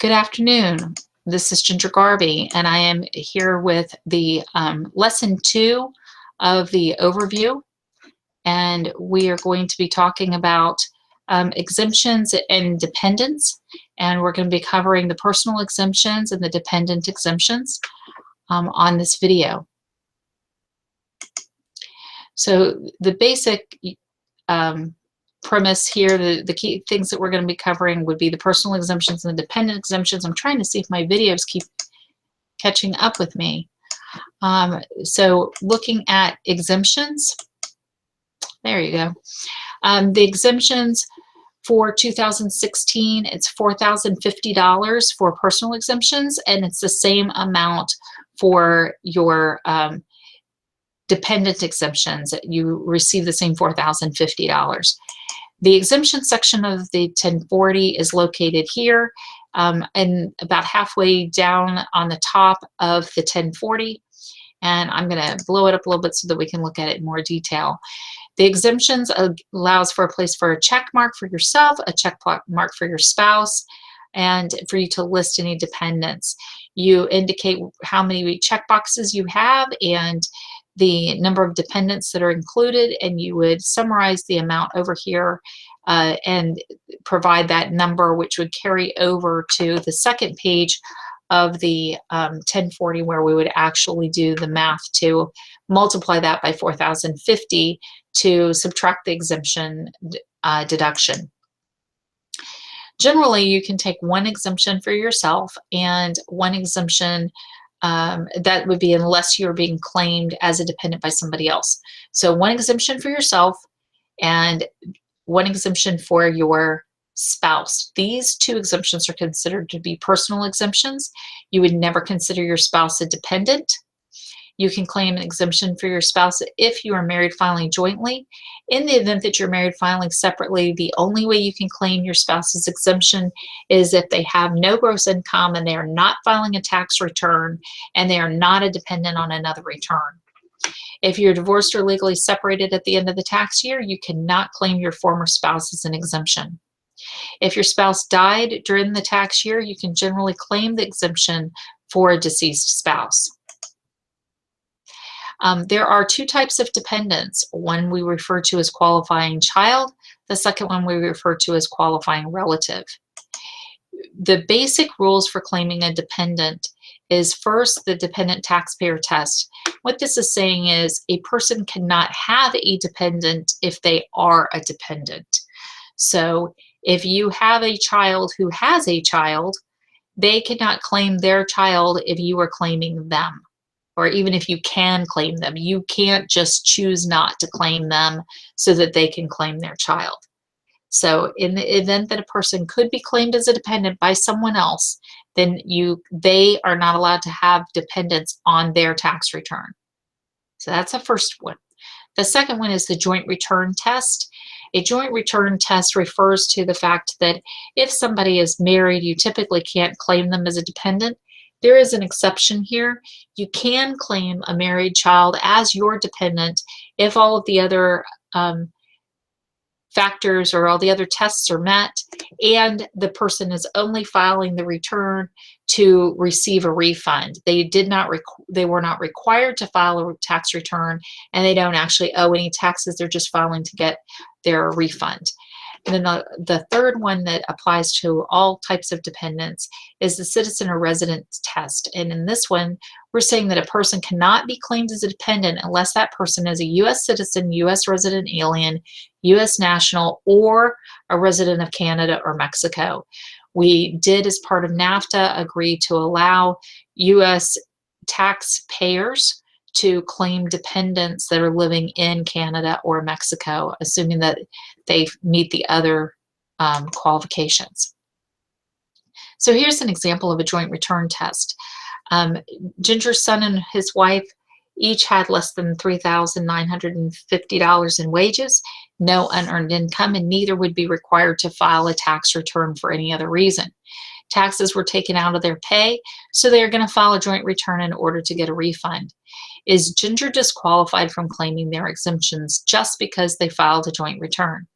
Good afternoon. This is Ginger Garvey, and I am here with the lesson 2 of the overview, and we are going to be talking about exemptions and dependents, and we're going to be covering the personal exemptions and the dependent exemptions on this video. So the basic premise here, the key things that we're going to be covering would be the personal exemptions and the dependent exemptions. I'm trying to see if my videos keep catching up with me. So looking at exemptions, there you go. The exemptions for 2016, it's $4,050 for personal exemptions, and it's the same amount for your dependent exemptions. You receive the same $4,050. The exemption section of the 1040 is located here and about halfway down on the top of the 1040. And I'm going to blow it up a little bit so that we can look at it in more detail. The exemptions allows for a place for a check mark for yourself, a check mark for your spouse, and for you to list any dependents. You indicate how many check boxes you have and the number of dependents that are included, and you would summarize the amount over here and provide that number, which would carry over to the second page of the 1040, where we would actually do the math to multiply that by 4,050 to subtract the exemption deduction. Generally, you can take one exemption for yourself and one exemption that would be unless you're being claimed as a dependent by somebody else. So one exemption for yourself and one exemption for your spouse. These two exemptions are considered to be personal exemptions. You would never consider your spouse a dependent. You can claim an exemption for your spouse if you are married filing jointly. In the event that you're married filing separately, the only way you can claim your spouse's exemption is if they have no gross income and they are not filing a tax return and they are not a dependent on another return. If you're divorced or legally separated at the end of the tax year, you cannot claim your former spouse as an exemption. If your spouse died during the tax year, you can generally claim the exemption for a deceased spouse. There are two types of dependents. One we refer to as qualifying child. The second one we refer to as qualifying relative. The basic rules for claiming a dependent is first the dependent taxpayer test. What this is saying is a person cannot have a dependent if they are a dependent. So if you have a child who has a child, they cannot claim their child if you are claiming them. Or even if you can claim them, you can't just choose not to claim them so that they can claim their child. So in the event that a person could be claimed as a dependent by someone else, then they are not allowed to have dependents on their tax return. So that's the first one. The second one is the joint return test. A joint return test refers to the fact that if somebody is married, you typically can't claim them as a dependent. There is an exception here. You can claim a married child as your dependent if all of the other factors or all the other tests are met and the person is only filing the return to receive a refund. They were not required to file a tax return, and they don't actually owe any taxes. They're just filing to get their refund. And then the third one that applies to all types of dependents is the citizen or resident test. And in this one, we're saying that a person cannot be claimed as a dependent unless that person is a U.S. citizen, U.S. resident alien, U.S. national, or a resident of Canada or Mexico. We did, as part of NAFTA, agree to allow U.S. taxpayers to claim dependents that are living in Canada or Mexico, assuming that they meet the other qualifications. So here's an example of a joint return test. Ginger's son and his wife each had less than $3,950 in wages, no unearned income, and neither would be required to file a tax return for any other reason. Taxes were taken out of their pay, so they are going to file a joint return in order to get a refund. Is Ginger disqualified from claiming their exemptions just because they filed a joint return?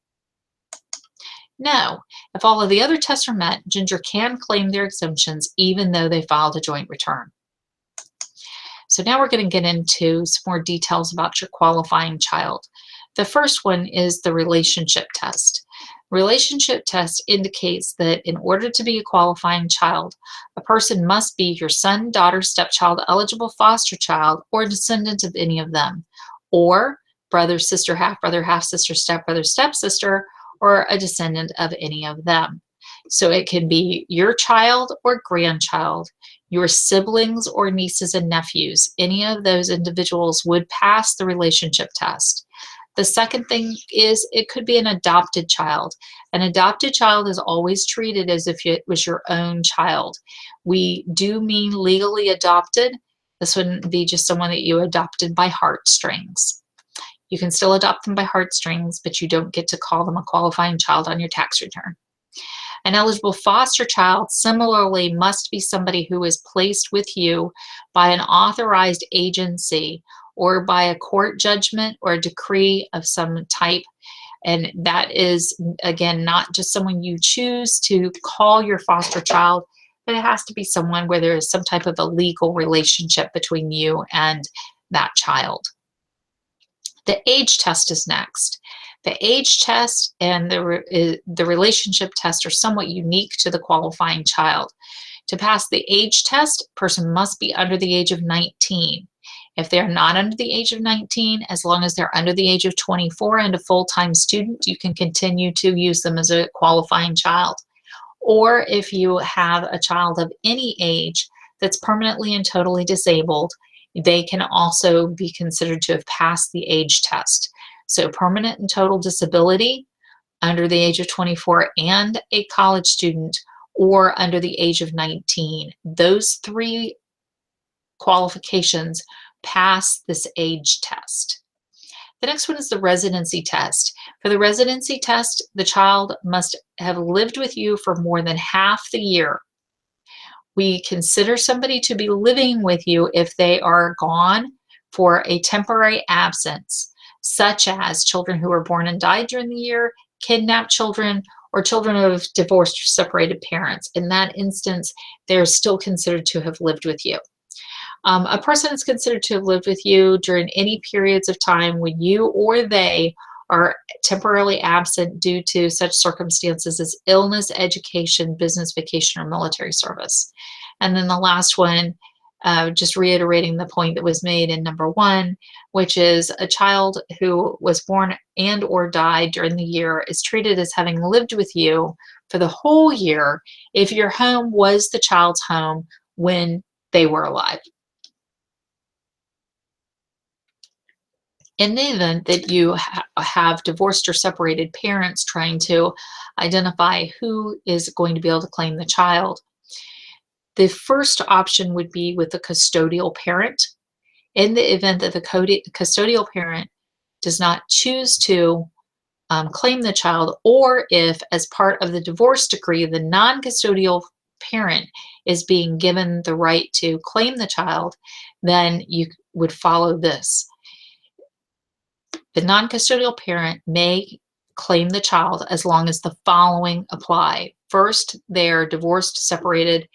No. If all of the other tests are met, Ginger can claim their exemptions even though they filed a joint return. So now we're going to get into some more details about your qualifying child. The first one is the relationship test. Relationship test indicates that in order to be a qualifying child, a person must be your son, daughter, stepchild, eligible foster child, or descendant of any of them, or brother, sister, half-brother, half-sister, stepbrother, stepsister, or a descendant of any of them. So it can be your child or grandchild, your siblings or nieces and nephews. Any of those individuals would pass the relationship test. The second thing is it could be an adopted child. An adopted child is always treated as if it was your own child. We do mean legally adopted. This wouldn't be just someone that you adopted by heartstrings. You can still adopt them by heartstrings, but you don't get to call them a qualifying child on your tax return. An eligible foster child similarly must be somebody who is placed with you by an authorized agency or by a court judgment or a decree of some type. And that is, again, not just someone you choose to call your foster child, but it has to be someone where there is some type of a legal relationship between you and that child. The age test is next. The age test and the relationship test are somewhat unique to the qualifying child. To pass the age test, a person must be under the age of 19. If they're not under the age of 19, as long as they're under the age of 24 and a full-time student, you can continue to use them as a qualifying child. Or if you have a child of any age that's permanently and totally disabled, they can also be considered to have passed the age test. So permanent and total disability, under the age of 24, and a college student, or under the age of 19. Those three qualifications pass this age test. The next one is the residency test. For the residency test, the child must have lived with you for more than half the year. We consider somebody to be living with you if they are gone for a temporary absence, such as children who were born and died during the year, kidnapped children, or children of divorced or separated parents. In that instance, they're still considered to have lived with you. A person is considered to have lived with you during any periods of time when you or they are temporarily absent due to such circumstances as illness, education, business, vacation, or military service. And then the last one, just reiterating the point that was made in number 1, which is a child who was born and or died during the year is treated as having lived with you for the whole year if your home was the child's home when they were alive. In the event that you have divorced or separated parents trying to identify who is going to be able to claim the child, the first option would be with the custodial parent. In the event that the custodial parent does not choose to claim the child, or if as part of the divorce decree, the non-custodial parent is being given the right to claim the child, then you would follow this. The non-custodial parent may claim the child as long as the following apply. First, they're divorced, separated,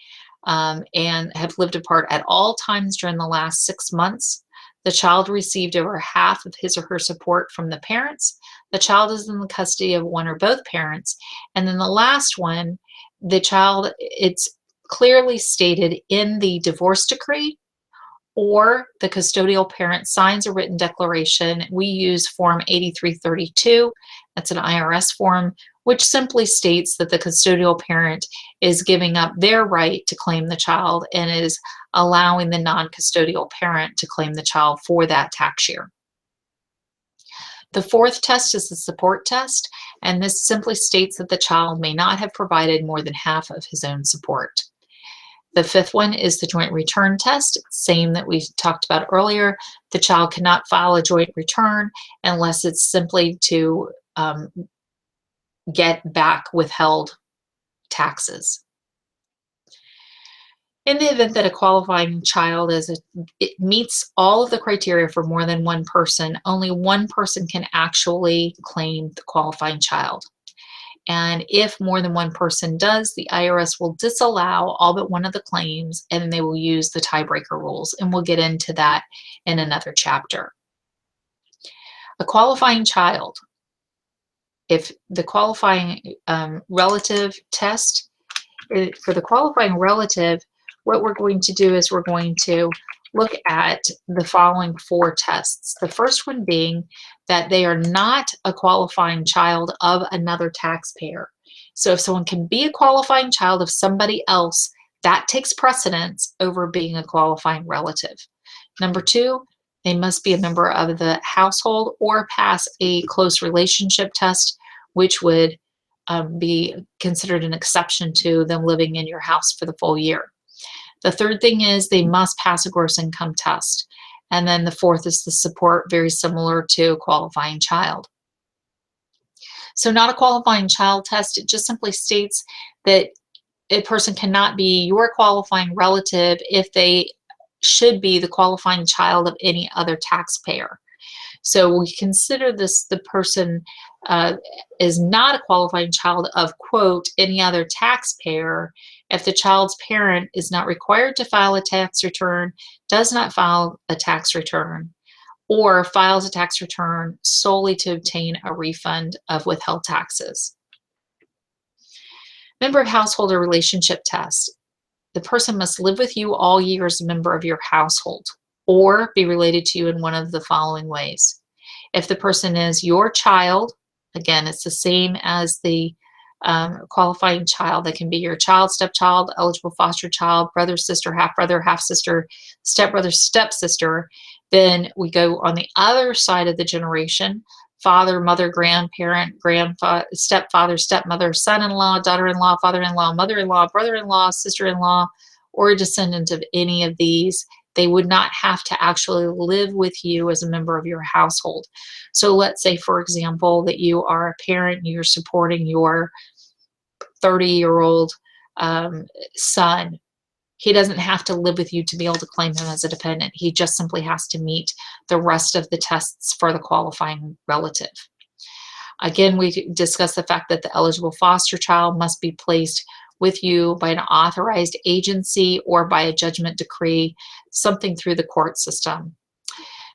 and have lived apart at all times during the last 6 months. The child received over half of his or her support from the parents. The child is in the custody of one or both parents. And then the last one, the child, it's clearly stated in the divorce decree, or the custodial parent signs a written declaration. We use Form 8332. That's an IRS form, which simply states that the custodial parent is giving up their right to claim the child and is allowing the non-custodial parent to claim the child for that tax year. The fourth test is the support test, and this simply states that the child may not have provided more than half of his own support. The fifth one is the joint return test, same that we talked about earlier. The child cannot file a joint return unless it's simply to get back withheld taxes. In the event that a qualifying child it meets all of the criteria for more than one person, only one person can actually claim the qualifying child. And if more than one person does, the IRS will disallow all but one of the claims, and they will use the tiebreaker rules. And we'll get into that in another chapter. A qualifying child. If the qualifying relative test, for the qualifying relative, what we're going to do is we're going to look at the following 4 tests. The first one being that they are not a qualifying child of another taxpayer. So if someone can be a qualifying child of somebody else, that takes precedence over being a qualifying relative. Number 2, they must be a member of the household or pass a close relationship test, which would be considered an exception to them living in your house for the full year. The third thing is they must pass a gross income test. And then the fourth is the support, very similar to a qualifying child. So not a qualifying child test, it just simply states that a person cannot be your qualifying relative if they should be the qualifying child of any other taxpayer. So we consider this the person is not a qualifying child of, quote, any other taxpayer if the child's parent is not required to file a tax return, does not file a tax return, or files a tax return solely to obtain a refund of withheld taxes. Member of household or relationship test. The person must live with you all year as a member of your household or be related to you in one of the following ways. If the person is your child, again, it's the same as the qualifying child. That can be your child, stepchild, eligible foster child, brother, sister, half sister, stepbrother, stepsister. Then we go on the other side of the generation: father, mother, grandparent, grandfather, stepfather, stepmother, son-in-law, daughter-in-law, father-in-law, mother-in-law, brother-in-law, sister-in-law, or a descendant of any of these. They would not have to actually live with you as a member of your household. So let's say, for example, that you are a parent and you're supporting your 30-year-old son. He doesn't have to live with you to be able to claim him as a dependent. He just simply has to meet the rest of the tests for the qualifying relative. Again, we discussed the fact that the eligible foster child must be placed with you by an authorized agency or by a judgment decree, something through the court system.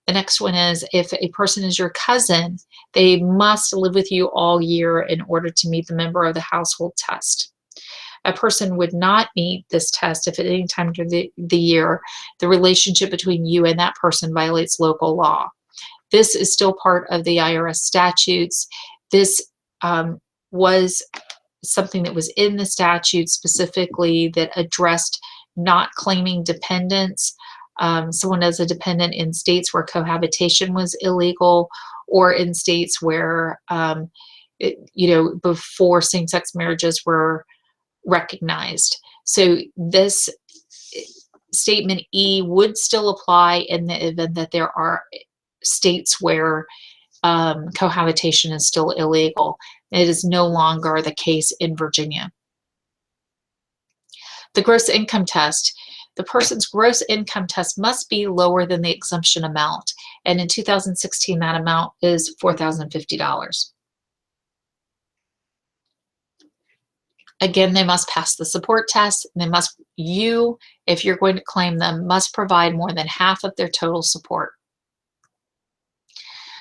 The next one is if a person is your cousin, they must live with you all year in order to meet the member of the household test. A person would not meet this test if at any time during the year the relationship between you and that person violates local law. This is still part of the IRS statutes. This was something that was in the statute specifically that addressed not claiming dependents. Someone as a dependent in states cohabitation was illegal, or in states where, before same-sex marriages were recognized. So this statement E would still apply in the event that there are states where cohabitation is still illegal. It is no longer the case in Virginia. The gross income test. The person's gross income test must be lower than the exemption amount. And in 2016, that amount is $4,050. Again, they must pass the support test. And if you're going to claim them, must provide more than half of their total support.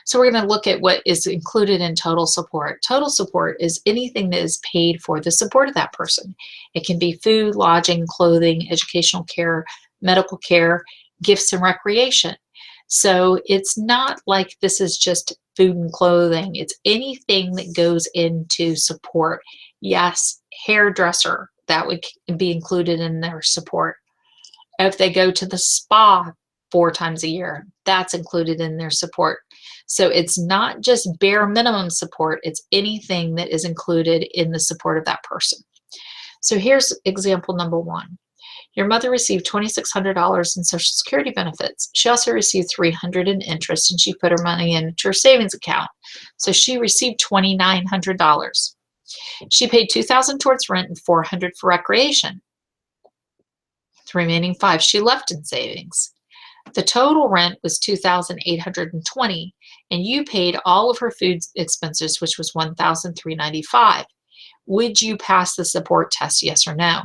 So we're going to look at what is included in total support. Total support is anything that is paid for the support of that person. It can be food, lodging, clothing, educational care, medical care, gifts, and recreation. So it's not like this is just food and clothing. It's anything that goes into support. Yes, hairdresser, that would be included in their support. If they go to the spa 4 times a year, that's included in their support. So it's not just bare minimum support, it's anything that is included in the support of that person. So here's example number 1. Your mother received $2,600 in Social Security benefits. She also received $300 in interest, and she put her money into her savings account. So she received $2,900. She paid $2,000 towards rent and $400 for recreation. The remaining $500 she left in savings. The total rent was $2,820, and you paid all of her food expenses, which was $1,395. would you pass the support test, yes or no?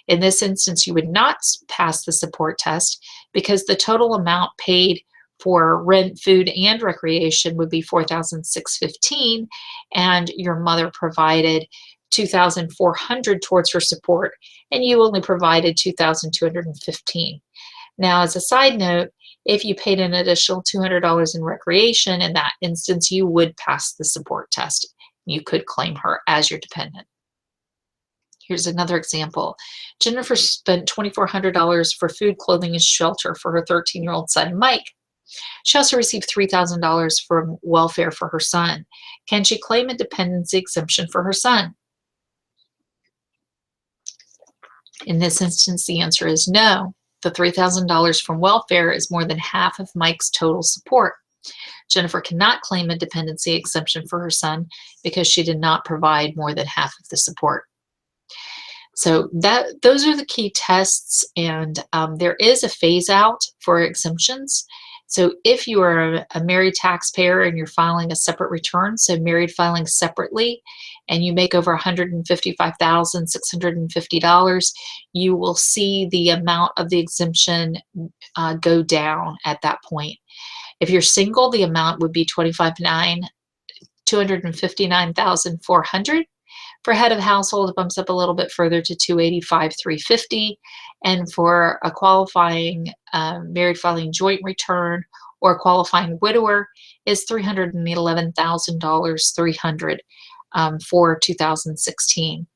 In this instance, you would not pass the support test because the total amount paid for rent, food, and recreation would be $4,615, and your mother provided $2,400 towards her support, and you only provided $2,215. Now, as a side note, if you paid an additional $200 in recreation, in that instance, you would pass the support test. You could claim her as your dependent. Here's another example. Jennifer spent $2,400 for food, clothing, and shelter for her 13-year-old son, Mike. She also received $3,000 from welfare for her son. Can she claim a dependency exemption for her son? In this instance, the answer is no. The $3,000 from welfare is more than half of Mike's total support. Jennifer cannot claim a dependency exemption for her son because she did not provide more than half of the support. So those are the key tests, and there is a phase out for exemptions. So if you are a married taxpayer and you're filing a separate return, so married filing separately, and you make over $155,650, you will see the amount of the exemption go down at that point. If you're single, the amount would be $259,400. For head of household, it bumps up a little bit further to $285,350, and for a qualifying married filing joint return or a qualifying widower is $311,300 for 2016.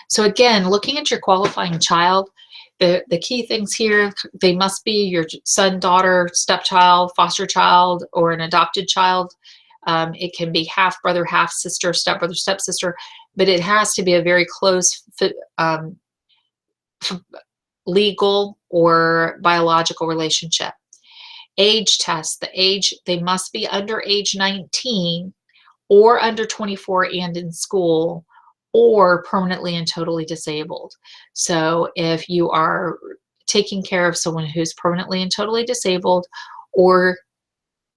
So again, looking at your qualifying child, the key things here, they must be your son, daughter, stepchild, foster child, or an adopted child. It can be half brother, half sister, stepbrother, stepsister, but it has to be a very close legal or biological relationship. Age test, the age, they must be under age 19 or under 24 and in school or permanently and totally disabled. So if you are taking care of someone who's permanently and totally disabled, or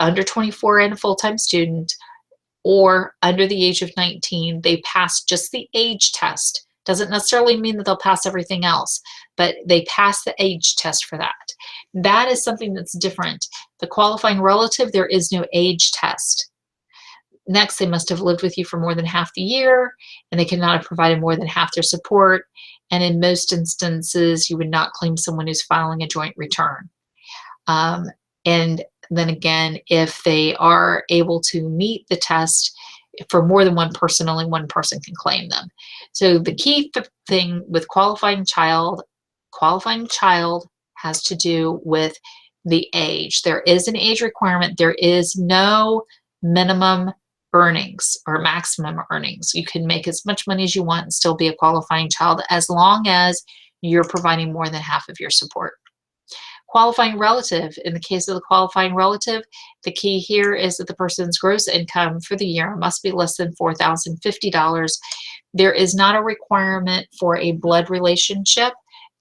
under 24 and a full-time student, or under the age of 19, they pass just the age test. Doesn't necessarily mean that they'll pass everything else, but they pass the age test for that. That is something that's different. The qualifying relative, there is no age test. Next, they must have lived with you for more than half the year, and they cannot have provided more than half their support. And in most instances, you would not claim someone who's filing a joint return. And then again, if they are able to meet the test for more than one person, only one person can claim them. So the key thing with qualifying child has to do with the age. There is an age requirement. There is no minimum earnings or maximum earnings. You can make as much money as you want and still be a qualifying child as long as you're providing more than half of your support. Qualifying relative, in the case of the qualifying relative, the key here is that the person's gross income for the year must be less than $4,050. There is not a requirement for a blood relationship,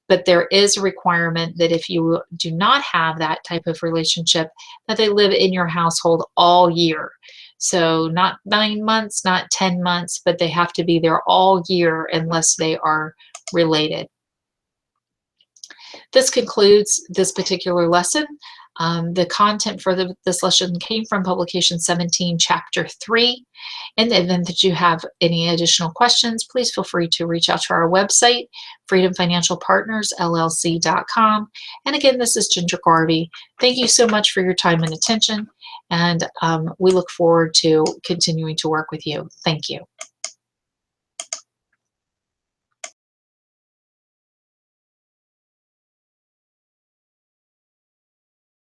but there is a requirement that if you do not have that type of relationship, that they live in your household all year. So not 9 months, not 10 months, but they have to be there all year unless they are related. This concludes this particular lesson. The content for this lesson came from publication 17, chapter 3. In the event that you have any additional questions, please feel free to reach out to our website, freedomfinancialpartnersllc.com. And again, this is Ginger Garvey. Thank you so much for your time and attention, and we look forward to continuing to work with you. Thank you.